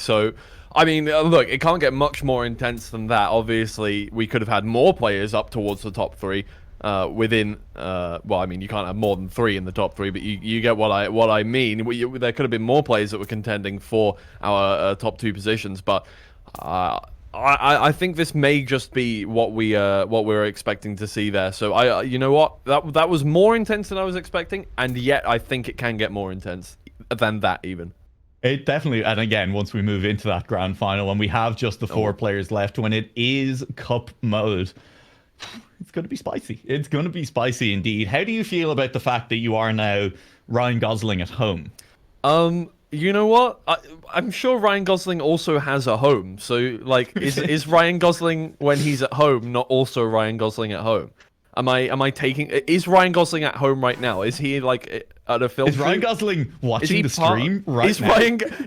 So, I mean, look, it can't get much more intense than that. Obviously, we could have had more players up towards the top three. Within, well, I mean, you can't have more than 3 in the top 3, but you get what I mean. There could have been more players that were contending for our top 2 positions, but I think this may just be what we were expecting to see there. So you know what, that was more intense than I was expecting, and yet I think it can get more intense than that even. It definitely, and again, once we move into that grand final and we have just the 4 players left, when it is cup mode, it's going to be spicy. It's going to be spicy indeed. How do you feel about the fact that you are now Ryan Gosling at home? You know what? I'm sure Ryan Gosling also has a home. So, like, is Ryan Gosling when he's at home not also Ryan Gosling at home? Am I taking? Is Ryan Gosling at home right now? Is he like at a film? Is Ryan Gosling watching the stream right now?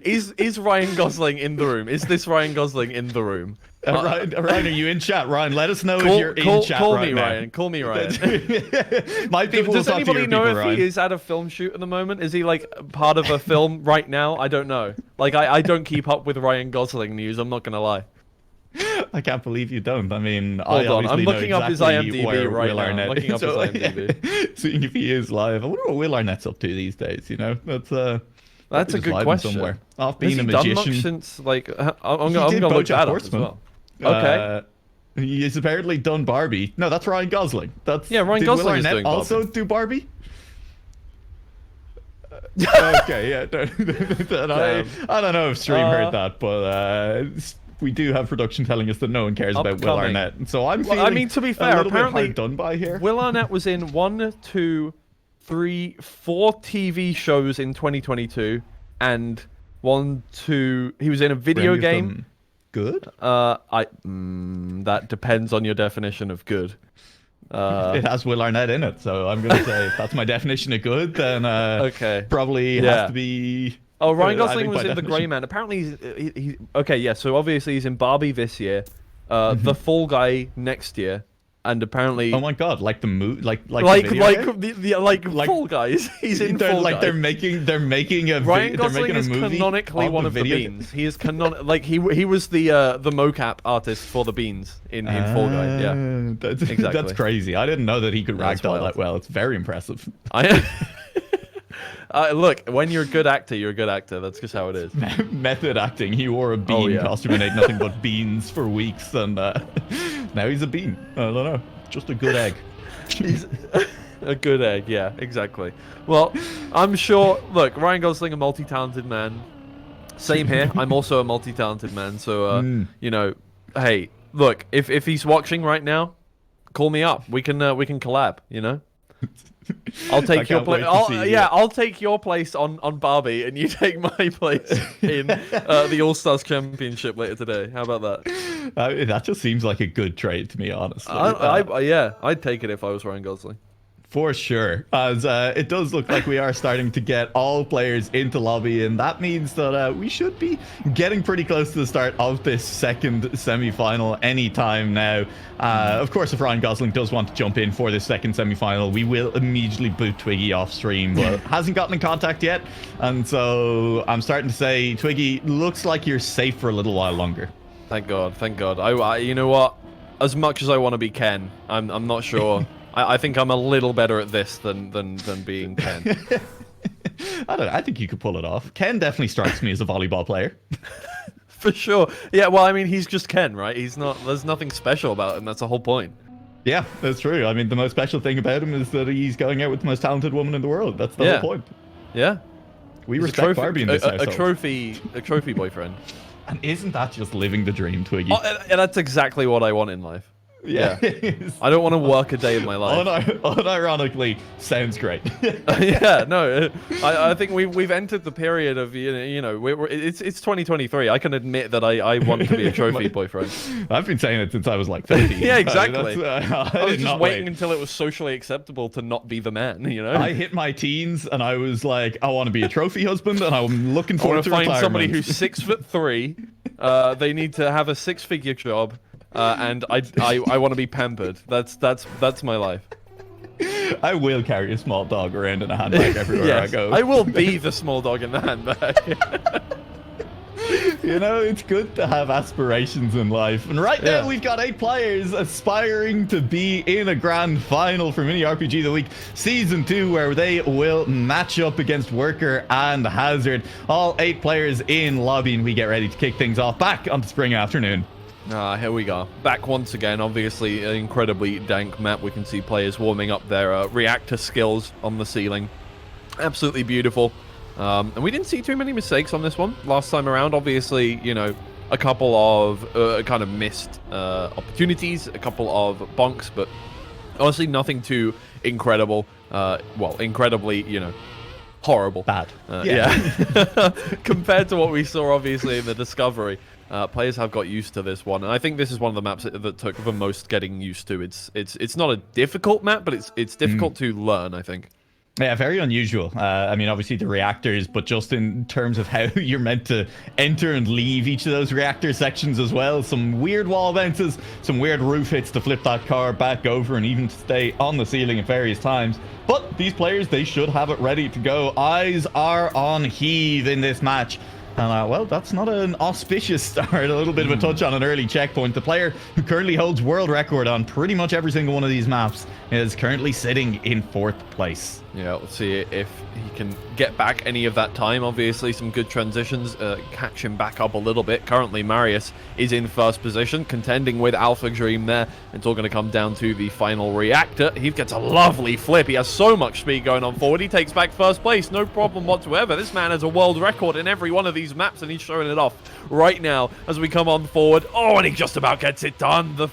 Is Ryan Gosling in the room? Is this Ryan Gosling in the room? Ryan, are you in chat? Ryan, let us know if you're in chat right now. Call me Ryan. My people. Does anybody know if Ryan. he is at a film shoot at the moment? Is he like part of a film right now? I don't know. Like I don't keep up with Ryan Gosling news. I'm not gonna lie. I can't believe you don't. I mean, hold on. I'm looking up his IMDb right now. I'm looking up his IMDb. Seeing if he is live. I wonder what Will Arnett's up to these days. You know, that's a good question. Somewhere. Off being a Has magician. he done much since like I'm gonna look that up as well. Okay. He's apparently done Barbie. No, that's Ryan Gosling. That's Ryan Gosling is doing Barbie. Also do Barbie. Okay, yeah. I don't know if Stream heard that, but we do have production telling us that no one cares about Will Arnett. So I'm feeling I mean, to be fair, apparently done by here. Will Arnett was in 1, 2, 3, 4 TV shows in 2022, and 1, 2. He was in a video game. Good? That depends on your definition of good. It has Will Arnett in it, so I'm gonna say if that's my definition of good, then okay, probably has to be. Oh, Ryan Gosling was in The Grey Man. Apparently, he okay. Yeah, so obviously he's in Barbie this year, The Fall Guy next year, and apparently. Oh my God! Like the like Fall Guys. He's in Fall Guys. They're making a Ryan Gosling they're making a is movie canonically one of the Beans. He is like he was the mocap artist for the Beans in Fall Guy. Yeah, exactly. That's crazy. I didn't know that he could ragdoll that well. It's very impressive. Look, when you're a good actor, you're a good actor. That's just how it is. Method acting. He wore a bean costume and ate nothing but beans for weeks, and now he's a bean. I don't know. Just a good egg. He's a good egg. Yeah, exactly. Well, I'm sure. Look, Ryan Gosling, a multi-talented man. Same here. I'm also a multi-talented man. So, you know, hey, look, if he's watching right now, call me up. We can collab. You know. I'll take your place. I'll take your place on Barbie, and you take my place in the All Stars Championship later today. How about that? That just seems like a good trade to me, honestly. Yeah, I'd take it if I was Ryan Gosling. For sure, as it does look like we are starting to get all players into lobby, and that means that we should be getting pretty close to the start of this second semi-final anytime now. Of course, if Ryan Gosling does want to jump in for this second semi-final, we will immediately boot Twiggy off stream, but hasn't gotten in contact yet, and so I'm starting to say, Twiggy, looks like you're safe for a little while longer. Thank God, thank God. I you know what? As much as I want to be Ken, I'm not sure. I think I'm a little better at this than being Ken. I don't know. I think you could pull it off. Ken definitely strikes me as a volleyball player. For sure. Yeah, well, I mean, he's just Ken, right? He's not. There's nothing special about him. That's the whole point. Yeah, that's true. I mean, the most special thing about him is that he's going out with the most talented woman in the world. That's the whole point. Yeah. We respect Barbie in this household. A trophy boiefriend. And isn't that just living the dream, Twiggy? And that's exactly what I want in life. Yeah. I don't want to work a day in my life. Unironically, sounds great. Yeah, no, I think we've entered the period of it's 2023. I can admit that I want to be a trophy boyfriend. I've been saying it since I was like 15. Yeah, exactly. I was just waiting until it was socially acceptable to not be the man. You know, I hit my teens and I was like, I want to be a trophy husband, and I'm looking forward to find retirement. Somebody who's 6'3". They need to have a 6-figure job. And I want to be pampered. That's my life. I will carry a small dog around in a handbag everywhere I go. I will be the small dog in the handbag. You know, it's good to have aspirations in life. And right now, we've got 8 players aspiring to be in a grand final for Mini RPG of the Week Season 2, where they will match up against Worker and Hazard. All 8 players in lobby, and we get ready to kick things off back on the spring afternoon. Here we go. Back once again. Obviously, an incredibly dank map. We can see players warming up their reactor skills on the ceiling. Absolutely beautiful. And we didn't see too many mistakes on this one last time around. Obviously, you know, a couple of kind of missed opportunities, a couple of bonks, but honestly, nothing too incredible. Well, incredibly, you know, horrible. Bad. Yeah. Compared to what we saw, obviously, in the Discovery. Players have got used to this one, and I think this is one of the maps that took the most getting used to. It's not a difficult map, but it's difficult to learn, I think. Yeah, very unusual. I mean, obviously the reactors, but just in terms of how you're meant to enter and leave each of those reactor sections as well. Some weird wall bounces, some weird roof hits to flip that car back over and even to stay on the ceiling at various times. But these players, they should have it ready to go. Eyes are on Heave in this match. And, well, that's not an auspicious start. A little bit of a touch on an early checkpoint. The player who currently holds world record on pretty much every single one of these maps is currently sitting in 4th place. Yeah, let's see if he can get back any of that time. Obviously, some good transitions, catch him back up a little bit. Currently, Marius is in 1st position, contending with Alpha Dream there. It's all going to come down to the final reactor. He gets a lovely flip. He has so much speed going on forward. He takes back 1st place, no problem whatsoever. This man has a world record in every one of these maps, and he's showing it off right now as we come on forward. Oh, and he just about gets it done.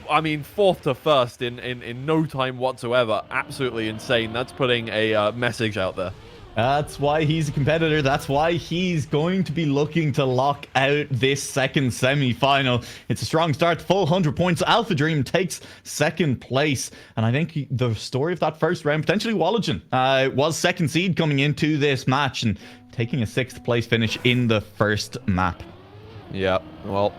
I mean, 4th to 1st in no time whatsoever. Absolutely insane. That's putting a message out there. That's why he's a competitor. That's why he's going to be looking to lock out this 2nd semi-final. It's a strong start, full 100 points. Alpha Dream takes 2nd place. And I think the story of that 1st round, potentially Wallagen, was 2nd seed coming into this match and taking a 6th place finish in the 1st map. Yeah, well,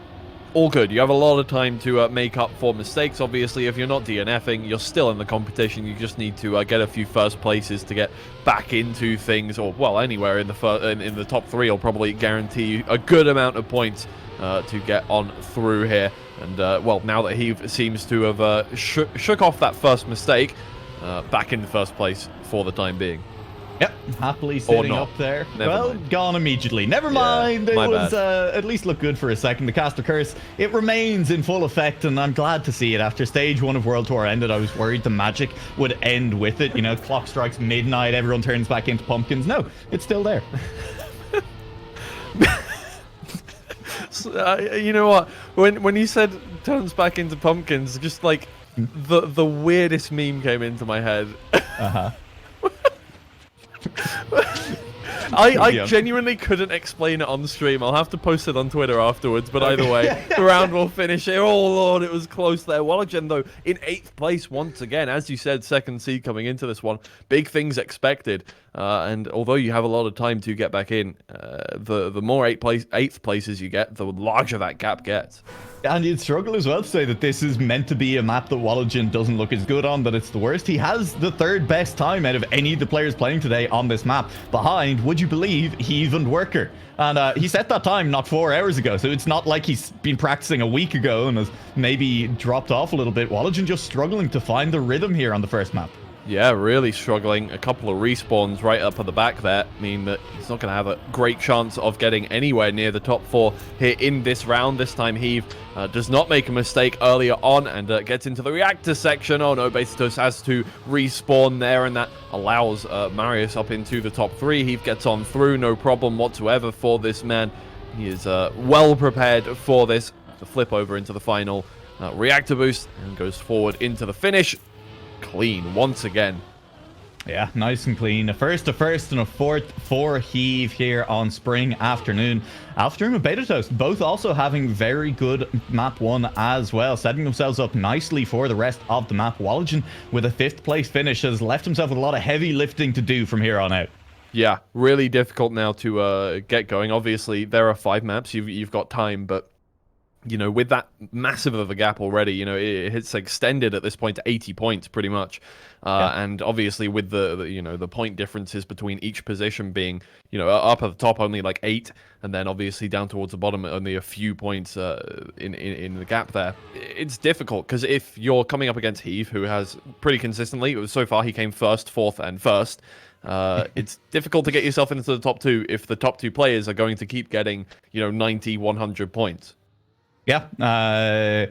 all good. You have a lot of time to make up for mistakes. Obviously, if you're not DNFing, you're still in the competition. You just need to get a few 1st places to get back into things, or well, anywhere in the top 3 will probably guarantee you a good amount of points to get on through here. And well, now that he seems to have shook off that 1st mistake, back in 1st place for the time being. Yep, happily sitting up there. Well, gone immediately. Never mind. It was at least looked good for a second. The Caster Curse, it remains in full effect, and I'm glad to see it. After stage 1 of World Tour ended, I was worried the magic would end with it. You know, clock strikes midnight, everyone turns back into pumpkins. No, it's still there. You know what? When you said turns back into pumpkins, just like the weirdest meme came into my head. I genuinely couldn't explain it on stream. I'll have to post it on Twitter afterwards, but either way, the round will finish here. Oh lord, it was close there. Wallagen, though, in 8th place once again. As you said, 2nd seed coming into this one. Big things expected. And although you have a lot of time to get back in, the more 8th places you get, the larger that gap gets. And you'd struggle as well to say that this is meant to be a map that Wallagen doesn't look as good on, that it's the worst. He has the 3rd best time out of any of the players playing today on this map, behind, would you believe, Heave and Worker. And he set that time not 4 hours ago, so it's not like he's been practicing a week ago and has maybe dropped off a little bit. Wallagen just struggling to find the rhythm here on the 1st map. Yeah, really struggling. A couple of respawns right up at the back there mean that he's not going to have a great chance of getting anywhere near the top 4 here in this round. This time Heave does not make a mistake earlier on and gets into the reactor section. Oh no, Basitos has to respawn there, and that allows Marius up into the top 3. Heave gets on through, no problem whatsoever for this man. He is well prepared for this. To flip over into the final reactor boost and goes forward into the finish. Clean once again. Yeah, nice and clean. A 1st, a 1st, and a 4th for Heave here on spring afternoon. Alpha Dream and Basitos both also having very good map 1 as well, setting themselves up nicely for the rest of the map. Wallagen with a 5th place finish has left himself with a lot of heavy lifting to do from here on out. Yeah, really difficult now to get going. Obviously, there are 5 maps. You've got time, but you know, with that massive of a gap already, you know, it's extended at this point to 80 points pretty much. And obviously with the you know, the point differences between each position being, you know, up at the top only like 8, and then obviously down towards the bottom only a few points in the gap there. It's difficult because if you're coming up against Heave, who has pretty consistently, so far he came first, fourth, and first. It's difficult to get yourself into the top 2 if the top 2 players are going to keep getting, you know, 90, 100 points. Yeah.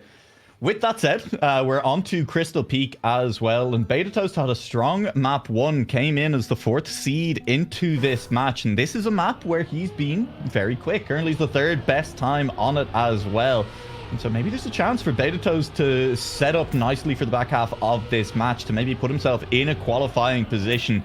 With that said, we're on to Crystal Peak as well, and Beta Toast had a strong map 1, came in as the 4th seed into this match, and this is a map where he's been very quick. Currently he's the 3rd best time on it as well. And so maybe there's a chance for Beta Toast to set up nicely for the back half of this match, to maybe put himself in a qualifying position.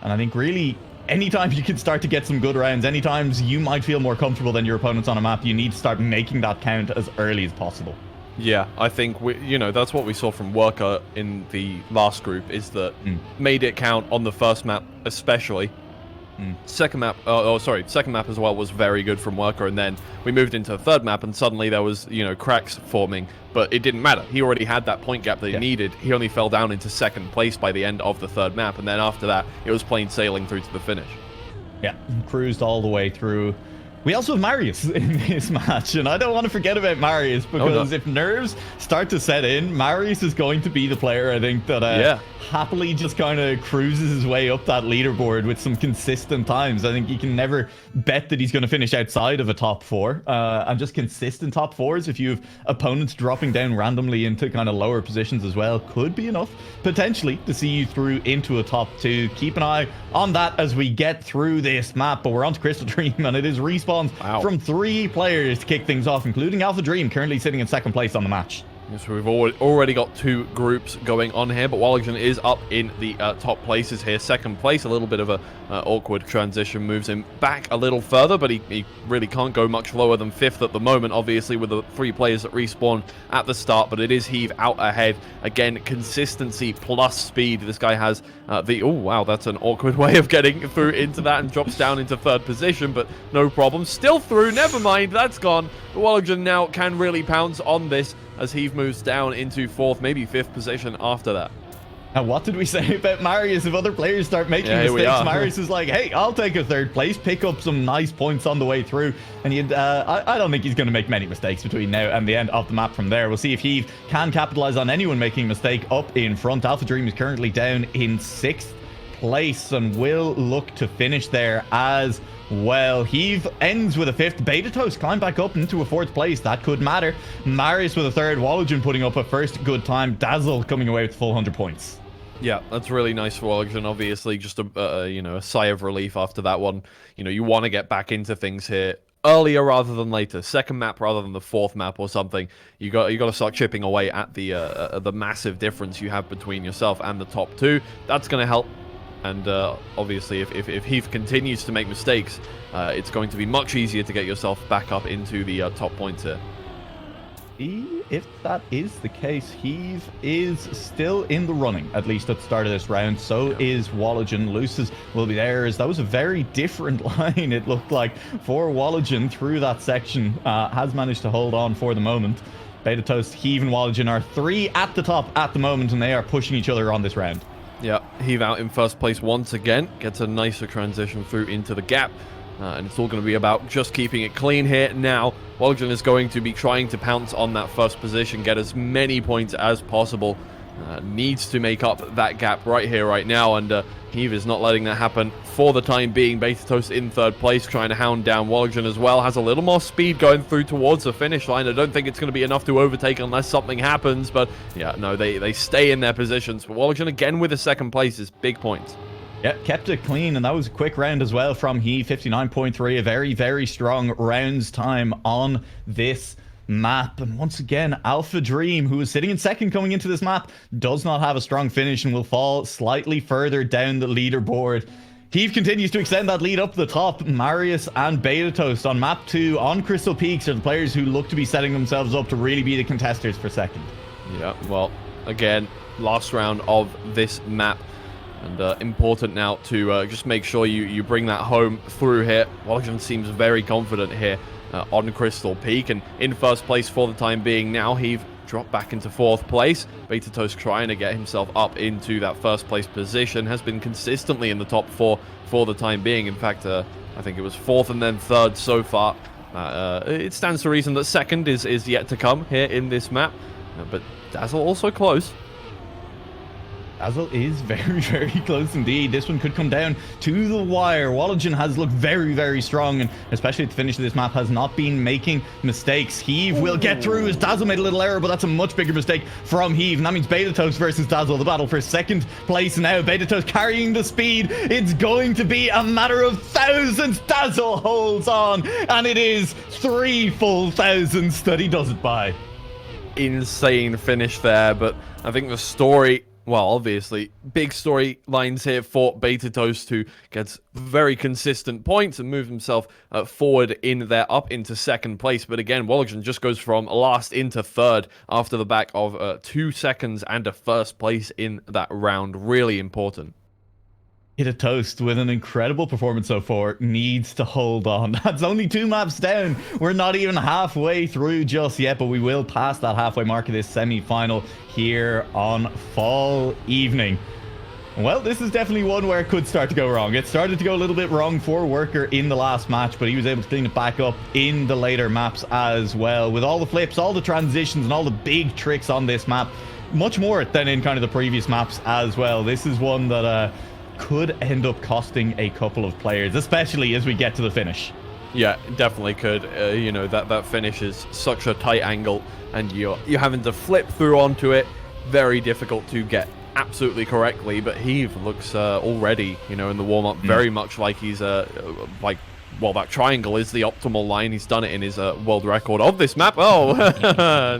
And I think really, anytime you can start to get some good rounds, anytime you might feel more comfortable than your opponents on a map, you need to start making that count as early as possible. Yeah, I think you know, that's what we saw from Worker in the last group, is that made it count on the first map especially. Second map, second map as well was very good from Worker, and then we moved into the third map and suddenly there was, you know, cracks forming, but it didn't matter. He already had that point gap that he needed. He only fell down into 2nd place by the end of the 3rd map, and then after that it was plain sailing through to the finish. Yeah, cruised all the way through. We also have Marius in this match, and I don't want to forget about Marius, because if nerves start to set in, Marius is going to be the player, I think, that happily just kind of cruises his way up that leaderboard with some consistent times. I think you can never bet that he's going to finish outside of a top 4, and just consistent top 4s, if you have opponents dropping down randomly into kind of lower positions as well, could be enough potentially to see you through into a top 2. Keep an eye on that as we get through this map, but we're on to Crystal Dream, and it is Respawn from 3 players to kick things off, including Alpha Dream, currently sitting in 2nd place on the match. So we've already got 2 groups going on here, but Walligan is up in the top places here. 2nd place, a little bit of a awkward transition, moves him back a little further, but he really can't go much lower than 5th at the moment, obviously with the 3 players that respawn at the start, but it is Heave out ahead. Again, consistency plus speed. This guy has oh wow, that's an awkward way of getting through into that, and drops down into 3rd position, but no problem. Still through, never mind, that's gone. Walligan now can really pounce on this as Heave moves down into 4th, maybe 5th position after that. Now, what did we say about Marius? If other players start making mistakes, Marius is like, hey, I'll take a 3rd place, pick up some nice points on the way through. And I don't think he's going to make many mistakes between now and the end of the map from there. We'll see if Heave can capitalize on anyone making a mistake up in front. Alpha Dream is currently down in 6th place and will look to finish there as well. Heave ends with a 5th. Beta Toast climb back up into a 4th place. That could matter. Marius with a 3rd. Walligan putting up a 1st good time. Dazzle coming away with full 100 points. Yeah, that's really nice for Walligan. Obviously, just you know, a sigh of relief after that one. You know, you want to get back into things here earlier rather than later. 2nd map rather than the 4th map or something. You got to start chipping away at the massive difference you have between yourself and the top 2. That's going to help. And obviously, if Heave continues to make mistakes, it's going to be much easier to get yourself back up into the top points here. If that is the case, Heave is still in the running, at least at the start of this round. So is Walligan. Luces will be there, as that was a very different line, it looked like, for Walligan through that section. Has managed to hold on for the moment. Beta Toast, Heave, and Walligan are 3 at the top at the moment, and they are pushing each other on this round. Yeah, Heave out in 1st place once again. Gets a nicer transition through into the gap. And it's all going to be about just keeping it clean here now. Walligan is going to be trying to pounce on that 1st position, get as many points as possible. Needs to make up that gap right here, right now, and Heave is not letting that happen for the time being. Beta Toast in 3rd place, trying to hound down Walligan as well. Has a little more speed going through towards the finish line. I don't think it's going to be enough to overtake unless something happens, but yeah, no, they stay in their positions. But Walligan again with a 2nd place is big points. Yeah, kept it clean, and that was a quick round as well from Heave. 59.3, a very, very strong rounds time on this map. And once again, Alpha Dream, who is sitting in 2nd coming into this map, does not have a strong finish and will fall slightly further down the leaderboard. Heave continues to extend that lead up the top. Marius and Beta Toast on map 2 on Crystal Peaks are the players who look to be setting themselves up to really be the contesters for 2nd. Yeah, well, again, last round of this map. And important now to just make sure you bring that home through here. Walligan seems very confident here. on Crystal Peak. And in first place for the time being now, Heave dropped back into fourth place. Beta Toast trying to get himself up into that first place position, has been consistently in the top 4 for the time being. In fact, I think it was 4th and then 3rd so far. It stands to reason that 2nd is yet to come here in this map, but Dazzle also close. Dazzle is very, very close indeed. This one could come down to the wire. Walligen has looked very, very strong, and especially at the finish of this map has not been making mistakes. Heave will get through as Dazzle made a little error, but that's a much bigger mistake from Heave. And that means Beta Toast versus Dazzle, the battle for 2nd place now. Beta Toast carrying the speed. It's going to be a matter of thousands. Dazzle holds on, and it is 3 full thousands that he does it by. Insane finish there, but I think the story... Well, obviously, big storylines here for Beta Toast, who gets very consistent points and moves himself forward in there, up into 2nd place. But again, Walligen just goes from last into 3rd after the back of 2 seconds and a 1st place in that round. Really important. Beta Toast, with an incredible performance so far, needs to hold on. That's only 2 maps down. We're not even halfway through just yet, but we will pass that halfway mark of this semi-final here on fall evening. Well, this is definitely one where it could start to go wrong. It started to go a little bit wrong for Worker in the last match, but he was able to clean it back up in the later maps as well. With all the flips, all the transitions, and all the big tricks on this map, much more than in kind of the previous maps as well. This is one that... could end up costing a couple of players, especially as we get to the finish. Yeah, definitely could. You know, that finish is such a tight angle, and you're having to flip through onto it. Very difficult to get absolutely correctly, but Heave looks already, you know, in the warm-up very much like he's like, well, that triangle is the optimal line. He's done it in his world record of this map. Oh,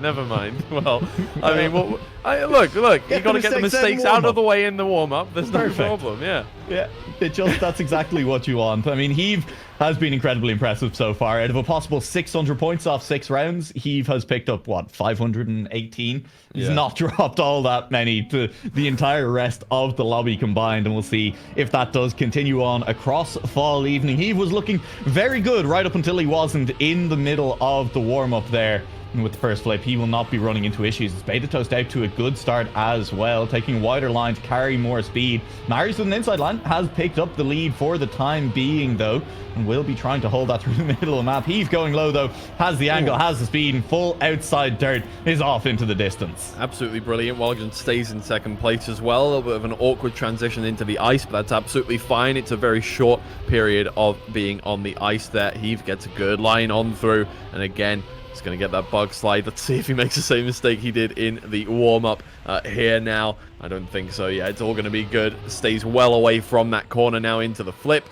never mind. Well, I mean, look, you got to get the mistakes out of the way in the warm-up. There's no problem, yeah. Yeah, that's exactly what you want. I mean, Heave has been incredibly impressive so far. Out of a possible 600 points off 6 rounds, Heave has picked up, what, 518? He's not dropped all that many to the entire rest of the lobby combined, and we'll see if that does continue on across fall evening. Heave was looking very good right up until he wasn't in the middle of the warm-up there. And with the first flip, he will not be running into issues. It's Beta Toast out to a good start as well, taking a wider line to carry more speed. Marius with an inside line has picked up the lead for the time being, though, and will be trying to hold that through the middle of the map. Heave going low, though, has the angle, has the speed, and full outside dirt is off into the distance. Absolutely brilliant. Walligen stays in 2nd place as well. A little bit of an awkward transition into the ice, but that's absolutely fine. It's a very short period of being on the ice there. Heave gets a good line on through, and again, he's going to get that bug slide. Let's see if he makes the same mistake he did in the warm-up here now. I don't think so. Yeah, it's all going to be good. Stays well away from that corner now into the flip.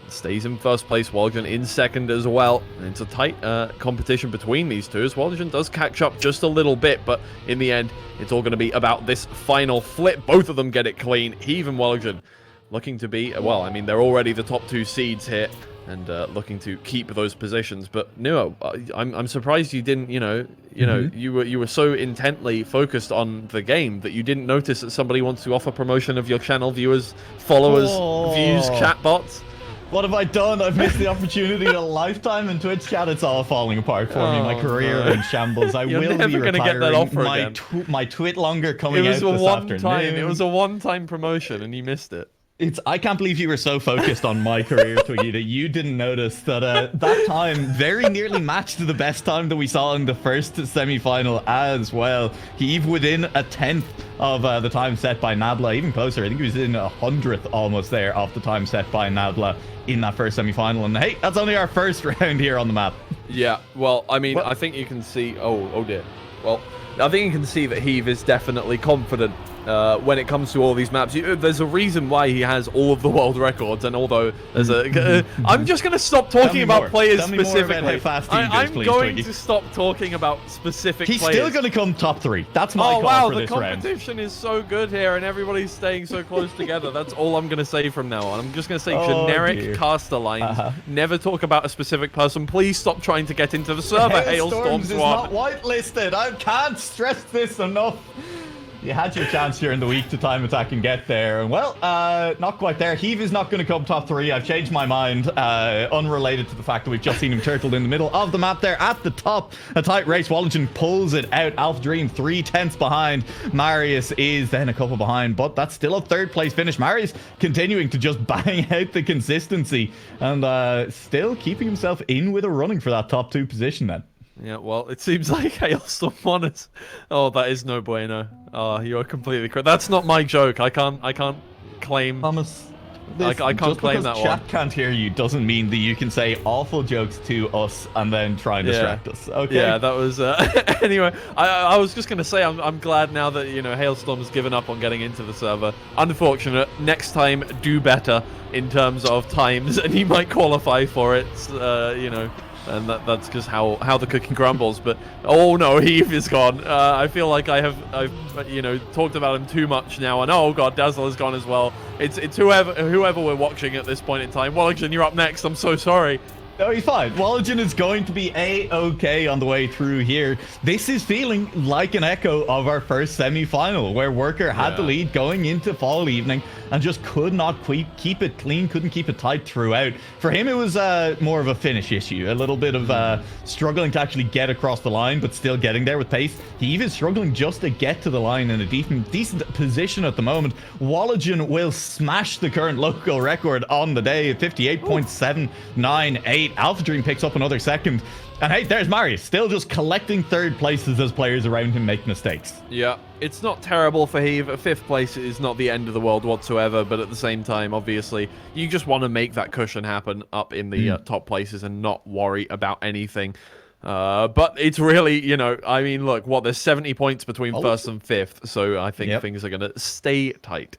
Stays in 1st place. Walligen in 2nd as well. And it's a tight competition between these two, as Walligen does catch up just a little bit. But in the end, it's all going to be about this final flip. Both of them get it clean. Heave and Walligen looking to be, well, I mean, they're already the top 2 seeds here. And looking to keep those positions, but no, I'm surprised you didn't. You were so intently focused on the game that you didn't notice that somebody wants to offer promotion of your channel, viewers, followers, views, chatbots. What have I done? I've missed the opportunity of a lifetime in Twitch chat. It's all falling apart for me. My career in shambles. You're will never be gonna get that offer again. My twit longer coming out this afternoon. It was a one-time promotion, and you missed it. I can't believe you were so focused on my career, Twiggy, that you didn't notice that that time very nearly matched the best time that we saw in the first semi-final as well. Heave within a 10th of the time set by Nabla, even closer. I think he was in 100th almost there of the time set by Nabla in that first semi-final. And hey, that's only our first round here on the map. Yeah, well, I mean, I think you can see... Oh dear. Well, I think you can see that Heave is definitely confident when it comes to all these maps. There's a reason why he has all of the world records, and although there's a... I'm just going to stop talking about players specifically. I'm going to stop talking about specific players. He's still going to come top 3. That's my call for this round. The competition is so good here, and everybody's staying so close together. That's all I'm going to say from now on. I'm just going to say generic caster lines. Never talk about a specific person. Please stop trying to get into the server, Hailstorm Squad. Is not whitelisted. I can't stress this enough. You had your chance during the week to time attack and get there. And well, not quite there. Heave is not going to come top 3. I've changed my mind. Unrelated to the fact that we've just seen him turtled in the middle of the map there at the top. A tight race. Walligen pulls it out. Alpha Dream 3/10 behind. Marius is then a couple behind, but that's still a 3rd place finish. Marius continuing to just bang out the consistency and still keeping himself in with a running for that top 2 position then. Yeah, well, it seems like Hailstorm won us. Oh, that is no bueno. Oh, you are completely correct. That's not my joke. I can't claim. Thomas, I can't claim that one. Chat can't hear you doesn't mean that you can say awful jokes to us and then try and distract us. Okay. Yeah, that was. Anyway, I was just gonna say I'm glad now that Hailstorm has given up on getting into the server. Unfortunate. Next time, do better in terms of times, and you might qualify for it. And that's just how the cookie crumbles. But oh no, Heave is gone. I feel like I've talked about him too much now. And oh god, Dazzle is gone as well. It's whoever we're watching at this point in time. Walligen, you're up next. I'm so sorry. No, he's fine. Walligen is going to be A-okay on the way through here. This is feeling like an echo of our first semi-final, where Worker had the lead going into Fall Evening and just could not keep it clean, couldn't keep it tight throughout. For him, it was more of a finish issue, a little bit of struggling to actually get across the line, but still getting there with pace. He even struggling just to get to the line in a decent position at the moment. Walligen will smash the current local record on the day at 58.798. Alpha Dream picks up another 2nd. And hey, there's Marius, still just collecting 3rd places as players around him make mistakes. Yeah, it's not terrible for Heave. 5th place is not the end of the world whatsoever, but at the same time, obviously, you just want to make that cushion happen up in the top places and not worry about anything. But it's really, I mean, look, there's 70 points between 1st and 5th, so I think things are going to stay tight.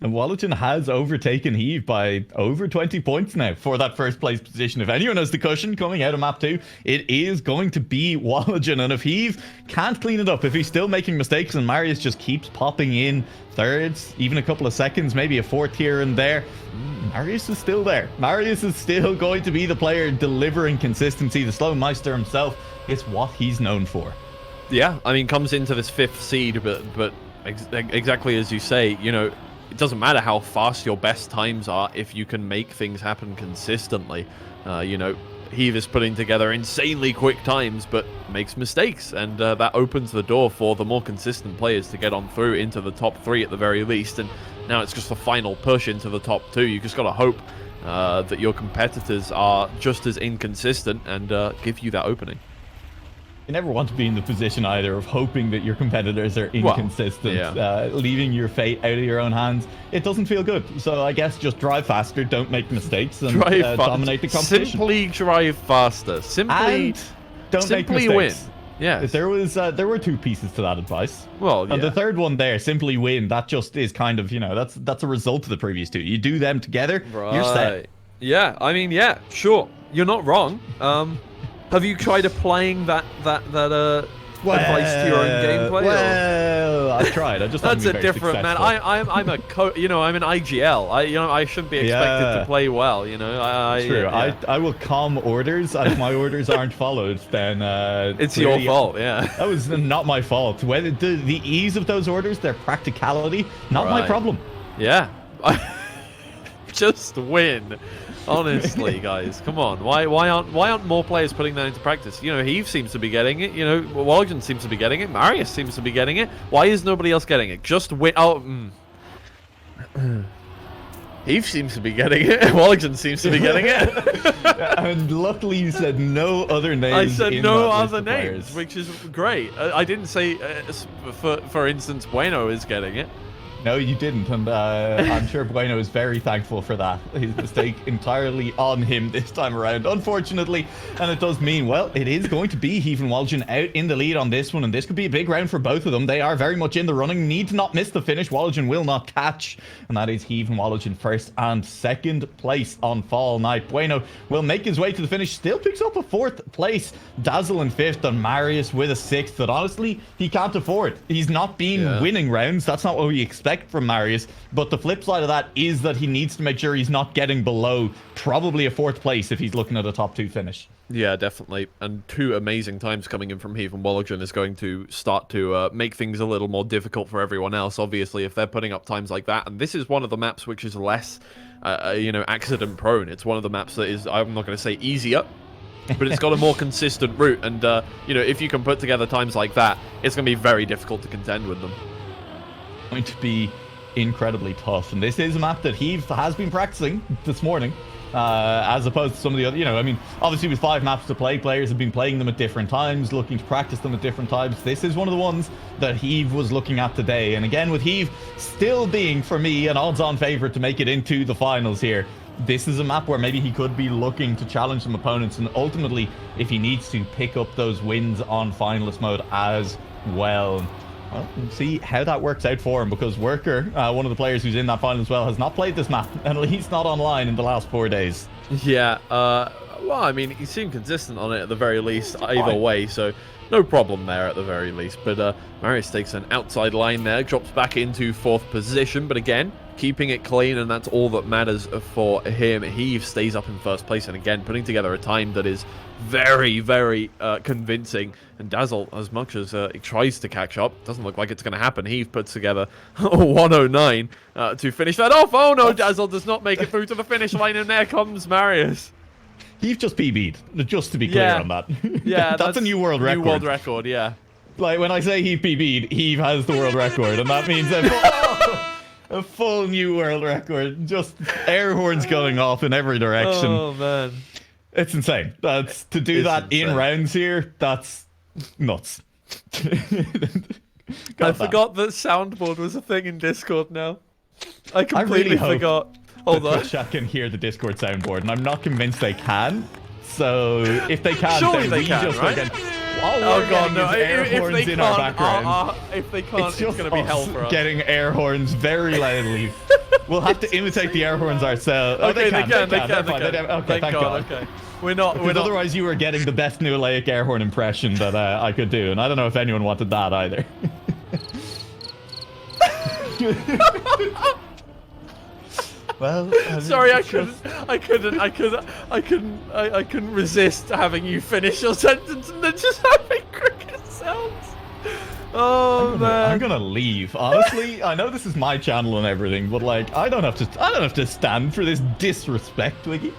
And Walligen has overtaken Heave by over 20 points now for that 1st place position. If anyone has the cushion coming out of map 2, it is going to be Walligen. And if Heave can't clean it up, if he's still making mistakes and Marius just keeps popping in 3rds, even a couple of 2nds, maybe a 4th here and there, Marius is still there. Marius is still going to be the player delivering consistency. The Slow Meister himself is what he's known for. Yeah, I mean, comes into this 5th seed, but exactly as you say, it doesn't matter how fast your best times are if you can make things happen consistently. Heave is putting together insanely quick times, but makes mistakes, and that opens the door for the more consistent players to get on through into the top 3 at the very least. And now it's just the final push into the top 2. You just got to hope that your competitors are just as inconsistent and give you that opening. You never want to be in the position either of hoping that your competitors are inconsistent, leaving your fate out of your own hands. It doesn't feel good. So I guess just drive faster, don't make mistakes, and dominate the competition. Simply drive faster. Simply don't make mistakes. Win. Yeah. There were 2 pieces to that advice. Well, yeah. And the 3rd one there, simply win. That just is kind of, that's a result of the previous 2. You do them together, you're set. Yeah. I mean, yeah, sure. You're not wrong. Have you tried applying that advice to your own gameplay? Well, I've tried. I just that's a different successful. Man. I'm I'm an IGL. I shouldn't be expected to play well. True. Yeah. I will calm orders, and if my orders aren't followed, then it's your fault. Yeah. That was not my fault. Whether the ease of those orders, their practicality, not my problem. Yeah. Just win. Honestly, guys, come on. Why aren't more players putting that into practice? Heave seems to be getting it. Walligen seems to be getting it. Marius seems to be getting it. Why is nobody else getting it? Just win. Heave seems to be getting it. Walligen seems to be getting it. And luckily you said no other names. I said no other names, which is great. I didn't say, for instance, Bueno is getting it. No, you didn't, and I'm sure Bueno is very thankful for that. His mistake entirely on him this time around, unfortunately. And it does mean, well, it is going to be Heave and Walligen out in the lead on this one, and this could be a big round for both of them. They are very much in the running, need to not miss the finish. Walligen will not catch, and that is Heave and Walligen 1st and 2nd place on Fall Night. Bueno will make his way to the finish, still picks up a 4th place. Dazzle in 5th, and Marius with a 6th that honestly he can't afford. He's not been winning rounds. That's not what we expect expect from Marius, but the flip side of that is that he needs to make sure he's not getting below probably a 4th place if he's looking at a top 2 finish. Yeah, definitely. And 2 amazing times coming in from Heath and Wallachon is going to start to make things a little more difficult for everyone else, obviously, if they're putting up times like that. And this is one of the maps which is less, you know, accident prone. It's one of the maps that is, I'm not going to say easier, but it's got a more consistent route. And, you know, if you can put together times like that, it's going to be very difficult to contend with them. Going to be incredibly tough. And this is a map that Heath has been practicing this morning. As opposed to some of the other, you know, I mean, obviously with 5 maps to play, players have been playing them at different times, looking to practice them at different times. This is one of the ones that Heath was looking at today. And again, with Heath still being, for me, an odds-on favorite to make it into the finals here, this is a map where maybe he could be looking to challenge some opponents. And ultimately, if he needs to, pick up those wins on finalist mode as well. Well, we'll see how that works out for him, because Worker, one of the players who's in that final as well, has not played this map, and at least not online in the last 4 days. Yeah, well, I mean, he seemed consistent on it at the very least, either way, so no problem there at the very least. But Marius takes an outside line there, drops back into 4th position, but again, keeping it clean, and that's all that matters for him. Heath stays up in 1st place, and again, putting together a time that is very, very convincing. And Dazzle, as much as he tries to catch up, doesn't look like it's going to happen. Heath puts together a 109 to finish that off. Oh no, Dazzle does not make it through to the finish line, and there comes Marius. Heath just PB'd, just to be clear on that. Yeah, that's a new world record. New world record, yeah. Like, when I say Heath PB'd, Heath has the world record, and that means a full new world record. Just air horns going off in every direction. Oh, man. It's insane. That's to do that in rounds here. That's nuts. I forgot that soundboard was a thing in Discord now. I completely forgot. Hold on. Chat can hear the Discord soundboard, and I'm not convinced they can. So if they can, surely then they we can, just right? Oh god, no! If they in can't, our background. If they can't, It's it's going to be hell for us. Getting air horns very loudly. We'll have to imitate the air horns ourselves. Okay, they can. Thank Okay, thank God. Okay. We're not. Otherwise, you were getting the best Nuleic air horn impression that I could do, and I don't know if anyone wanted that either. Well, sorry, I couldn't resist having you finish your sentence and then just having cricket sounds. Oh man, I'm gonna leave. Honestly, I know this is my channel and everything, but like, I don't have to stand for this disrespect, Wiggy.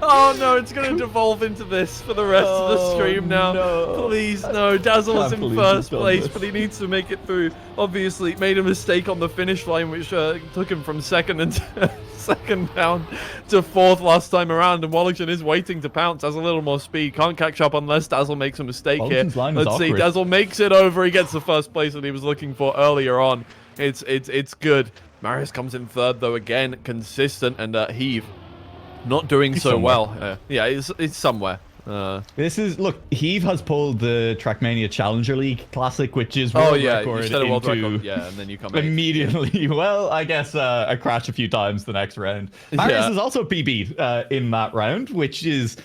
Oh no, it's going to devolve into this for the rest of the stream now. No. Please, no. Dazzle is in 1st place, but he needs to make it through. Obviously, made a mistake on the finish line, which took him from 2nd down to 4th last time around. And Wallachon is waiting to pounce, has a little more speed. Can't catch up unless Dazzle makes a mistake here. Let's see, Dazzle makes it over. He gets the 1st place that he was looking for earlier on. It's good. Marius comes in 3rd, though, again, consistent, and Heath not doing so well. Yeah, it's somewhere. This is, look, Heath has pulled the Trackmania Challenger League Classic, which is world record you world record. Yeah, and then you come immediately. Well, I guess I crashed a few times the next round. Marius is also PB'd in that round, which is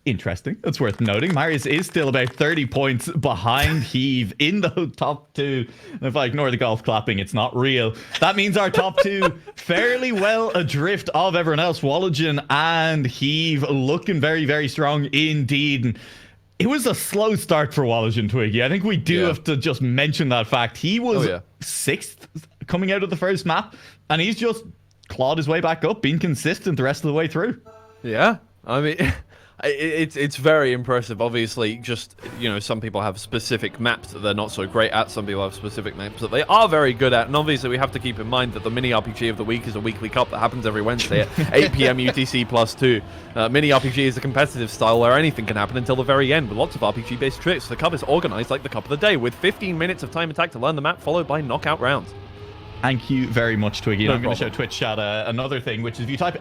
interesting. That's worth noting. Marius is still about 30 points behind Heath in the top 2. And if I ignore the golf clapping, it's not real. That means our top 2 fairly well adrift of everyone else. Wallachon and Heath looking very, very strong indeed. And it was a slow start for Wallachon, Twiggy. I think we do have to just mention that fact. He was 6th coming out of the first map, and he's just clawed his way back up, being consistent the rest of the way through. Yeah, I mean, it's very impressive. Obviously, just, you know, some people have specific maps that they're not so great at. Some people have specific maps that they are very good at. And obviously, we have to keep in mind that the Mini RPG of the Week is a weekly cup that happens every Wednesday at 8 p.m. UTC +2. Mini RPG is a competitive style where anything can happen until the very end, with lots of RPG-based tricks. The cup is organized like the cup of the day, with 15 minutes of time attack to learn the map, followed by knockout rounds. Thank you very much, Twiggy. I'm going to show Twitch chat another thing, which is if you type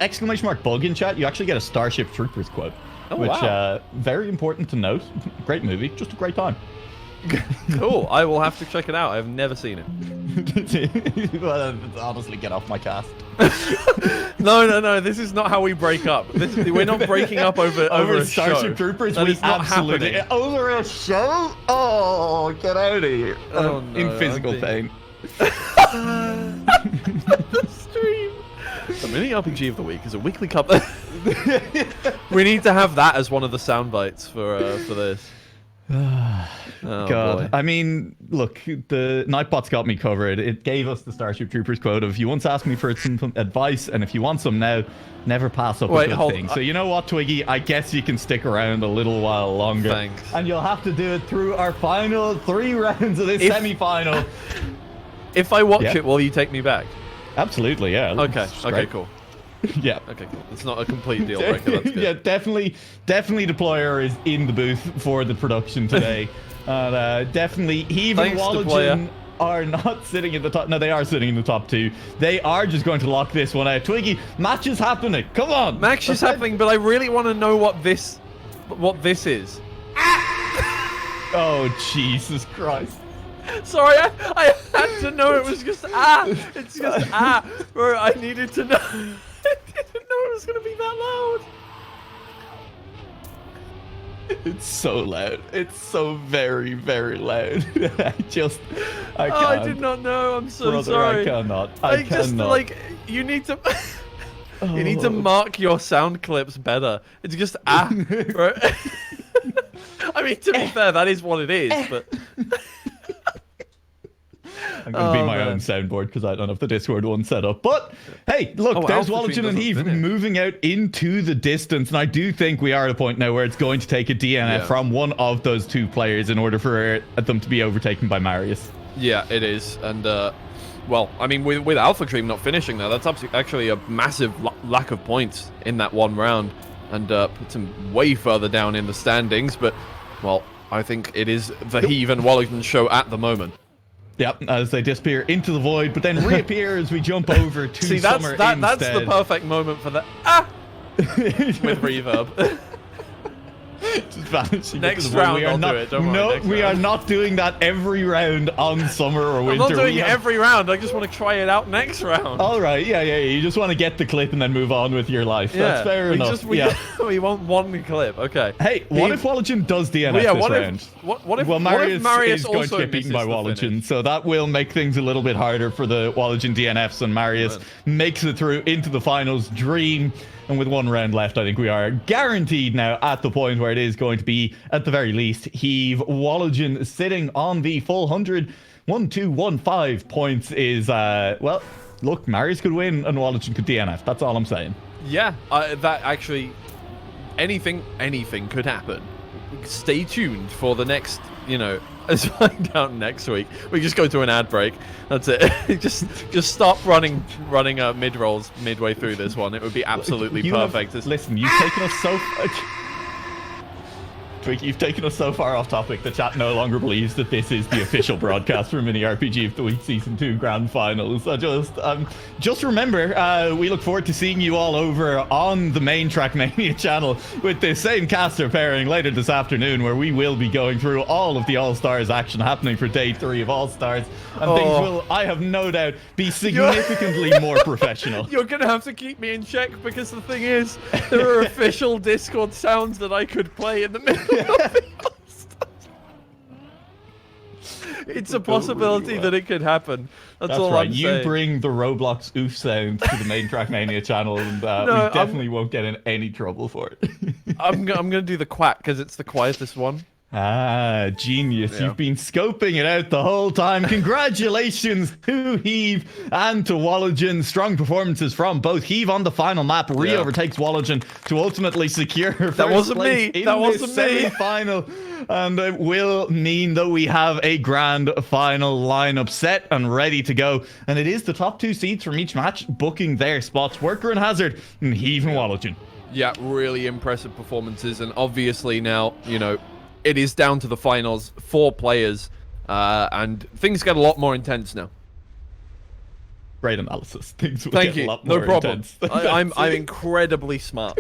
!bug in chat, you actually get a Starship Troopers quote. Very important to note. Great movie, just a great time. Cool. I will have to check it out. I've never seen it. Well, honestly, get off my cast. No. This is not how we break up. We're not breaking up over a Starship show. Troopers. That We is not absolutely happening. over a show. Oh, get out of here! Oh, no, in physical pain. Stream. The mini RPG of the week is a weekly cup. We need to have that as one of the sound bites for this. Oh, God, boy. I mean, look, the Nightbot's got me covered. It gave us the Starship Troopers quote of, you once asked me for some advice, and if you want some now, never pass up a good thing. So you know what, Twiggy? I guess you can stick around a little while longer. Thanks. And you'll have to do it through our final 3 rounds of this semi-final. If I watch it, will you take me back? Absolutely, yeah. Okay, cool. Yeah. Okay, cool. It's not a complete deal breaker. That's good. Yeah, definitely Deployer is in the booth for the production today. Definitely, Heave and Thanks, Wallagen are not sitting in the top. No, they are sitting in the top 2. They are just going to lock this one out. Twiggy, match is happening. Come on. Match is happening, but I really want to know what this is. Oh, Jesus Christ. Sorry, I had to know it was just It's just Bro, I needed to know. I didn't know it was going to be that loud. It's so loud. It's so very, very loud. I can't. I did not know. I'm so Brother, sorry. I cannot. I cannot. Just like you need to. You need to mark your sound clips better. It's just bro. I mean, to be fair, that is what it is. But I'm going to be my own soundboard because I don't have the Discord one set up. But hey, look, there's Wallagen and Heave moving out into the distance. And I do think we are at a point now where it's going to take a DNF from one of those 2 players in order for them to be overtaken by Marius. Yeah, it is. And, well, I mean, with Alpha Cream not finishing there, that's actually a massive lack of points in that one round. And puts him way further down in the standings. But, well, I think it is the Heave and Wallagen show at the moment. Yep, as they disappear into the void, but then reappear as we jump over to Summer instead. That's the perfect moment for that. With reverb. Just vanishing. Next round, I'll do it. Don't worry. We are not doing that every round on Summer or Winter. I'm not doing it every round. I just want to try it out next round. All right, yeah. You just want to get the clip and then move on with your life. That's fair enough. We want one clip. Okay. Hey, what if Wallagen does DNF this round? What if Marius is going to also get beaten by Wallagen, finish? so that will make things a little bit harder for the Wallagen DNFs, and Marius makes it through into the finals. Dream. And with 1 round left, I think we are guaranteed now at the point where it is going to be, at the very least, Heave. Wallagen sitting on the full 100. 1-2-1-5 points is, well, look, Marius could win and Wallagen could DNF. That's all I'm saying. Yeah, that actually, anything could happen. Stay tuned for the next, let's find out next week. We just go to an ad break. That's it. just stop running mid-rolls midway through this one. It would be absolutely perfect. Listen, you've taken us so Twig, you've taken us so far off topic, the chat no longer believes that this is the official broadcast for Mini RPG of the Week Season 2 Grand Finals. So just remember, we look forward to seeing you all over on the main Trackmania channel with the same caster pairing later this afternoon, where we will be going through all of the All-Stars action happening for Day 3 of All-Stars. And things will, I have no doubt, be significantly more professional. You're going to have to keep me in check, because the thing is, there are official Discord sounds that I could play in the middle. It's a possibility that it could happen. That's all right. I'm saying. You bring the Roblox oof sound to the main Trackmania channel, and we definitely won't get in any trouble for it. I'm gonna do the quack because it's the quietest one. Ah, genius. Yeah. You've been scoping it out the whole time. Congratulations to Heave and to Wallagen. Strong performances from both. Heave on the final map re-overtakes Wallagen to ultimately secure her first place in this semi-final. And it will mean that we have a grand final lineup set and ready to go. And it is the top 2 seeds from each match booking their spots. Worker and Hazard and Heave and Wallagen. Yeah, really impressive performances. And obviously now, it is down to the finals, 4 players, and things get a lot more intense now. Great analysis. Things will get a lot more intense. No problem. I'm incredibly smart.